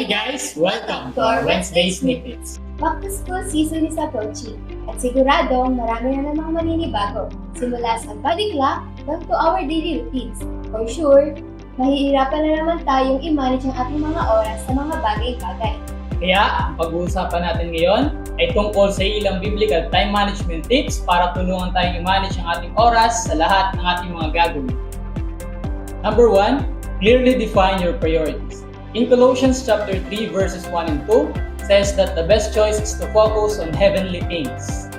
Hi guys! Welcome to our Wednesday Snippets. Back to school season is approaching at siguradong marami na namang maninibago simula sa body clock down to our daily routines. For sure, mahihirapan na naman tayong i-manage ang ating mga oras sa mga bagay-bagay. Kaya, ang pag-uusapan natin ngayon ay tungkol sa ilang biblical time management tips para tulungan tayong i-manage ang ating oras sa lahat ng ating mga gagawin. Number 1, clearly define your priorities. In Colossians chapter 3 verses 1 and 2 says that the best choice is to focus on heavenly things.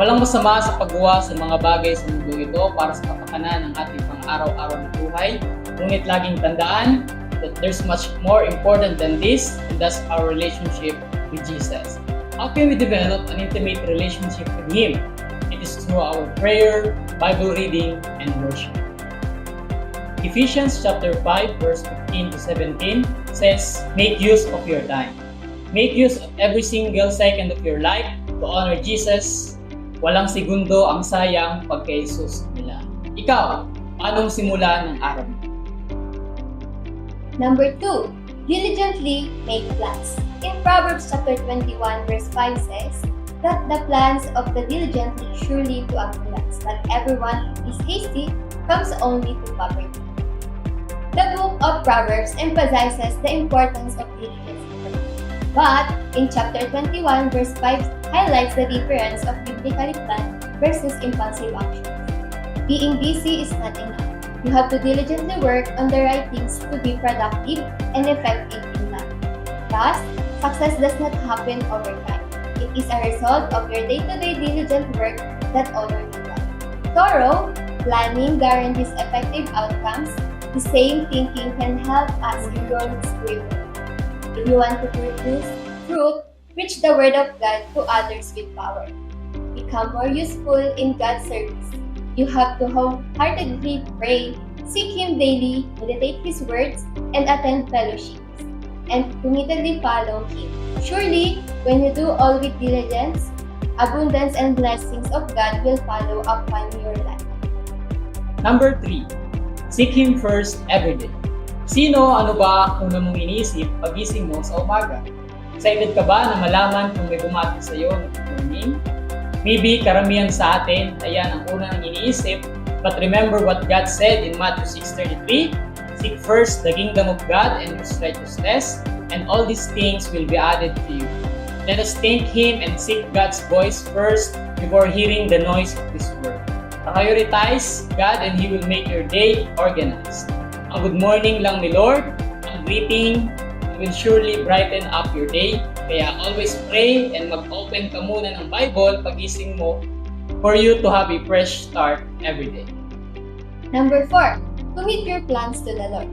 Walang masama sa paggawa sa mga bagay sa mundo ito para sa kapakanan ng ating pang-araw-araw na buhay. Ngunit laging tandaan that there's much more important than this, and that's our relationship with Jesus. How can we develop an intimate relationship with Him? It is through our prayer, Bible reading, and worship. Ephesians chapter 5 verse 15 to 17 says, make use of your time. Make use of every single second of your life to honor Jesus. Walang segundo ang sayang pagkay Jesus nila. Ikaw, anong simula ng araw mo? Number 2, diligently make plans. In Proverbs chapter 21 verse 5 says that the plans of the diligently surely to abundance, but everyone who is hasty comes only to poverty. The book of Proverbs emphasizes the importance of diligence. But in chapter 21 verse 5 highlights the difference of biblically planned versus impulsive actions. Being busy is not enough. You have to diligently work on the right things to be productive and effective in life. Thus, success does not happen overnight. It is a result of your day-to-day diligent work that honors God. Thorough planning guarantees effective outcomes. The same thinking can help us in growing spiritually. If you want to produce fruit, preach the word of God to others with power. Become more useful in God's service. You have to wholeheartedly pray, seek Him daily, meditate His words, and attend fellowships, and committedly follow Him. Surely, when you do all with diligence, abundance and blessings of God will follow upon your life. Number 3, seek Him first every day. Ano ba ang una mong iniisip pagising mo sa umaga? Excited ka ba na malaman kung may bumati sa iyo ng good morning? Maybe karamihan sa atin, ayan ang unang iniisip. But remember what God said in Matthew 6:33, seek first the kingdom of God and His righteousness, and all these things will be added to you. Let us thank Him and seek God's voice first before hearing the noise of this world. Prioritize God and He will make your day organized. Ang good morning lang ni Lord, ang greeting, will surely brighten up your day. Kaya always pray and mag-open ka muna ng Bible pagising mo for you to have a fresh start every day. Number 4, commit your plans to the Lord.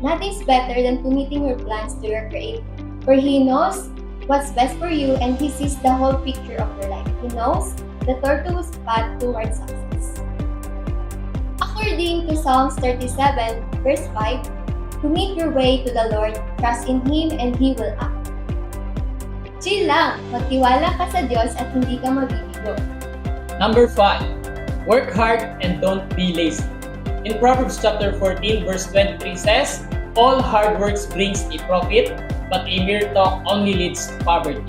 Nothing's better than committing your plans to your Creator, for He knows what's best for you and He sees the whole picture of your life. He knows the tortuous path towards success. According to Psalms 37, verse 5, commit your way to the Lord, trust in Him, and He will act. Chill lang, magtiwala ka sa Diyos at hindi ka mabibigo. Number 5, work hard and don't be lazy. In Proverbs chapter 14, verse 23 says, all hard works brings a profit, but a mere talk only leads to poverty.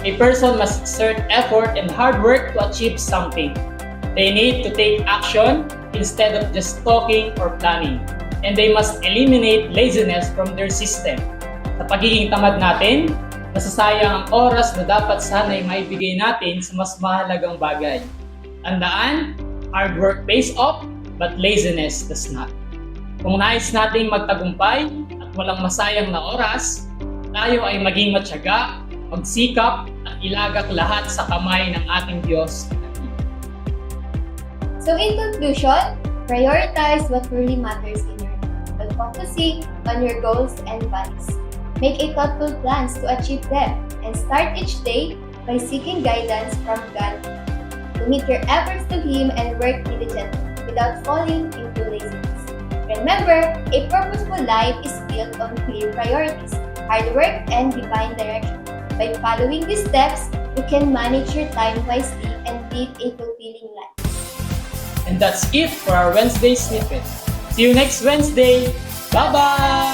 A person must exert effort and hard work to achieve something. They need to take action instead of just talking or planning. And they must eliminate laziness from their system. Sa pagiging tamad natin, nasasayang ang oras na dapat sana'y maibigay natin sa mas mahalagang bagay. Tandaan, hard work pays off, but laziness does not. Kung nais nating magtagumpay at walang masayang na oras, tayo ay maging matyaga, magsikap at ilagak lahat sa kamay ng ating Diyos. So in conclusion, prioritize what truly matters in your life while focusing on your goals and values. Make a thoughtful plans to achieve them and start each day by seeking guidance from God. Commit your efforts to Him and work diligently without falling into laziness. Remember, a purposeful life is built on clear priorities, hard work, and divine direction. By following these steps, you can manage your time wisely and live a fulfilling life. And that's it for our Wednesday snippet. See you next Wednesday. Bye-bye!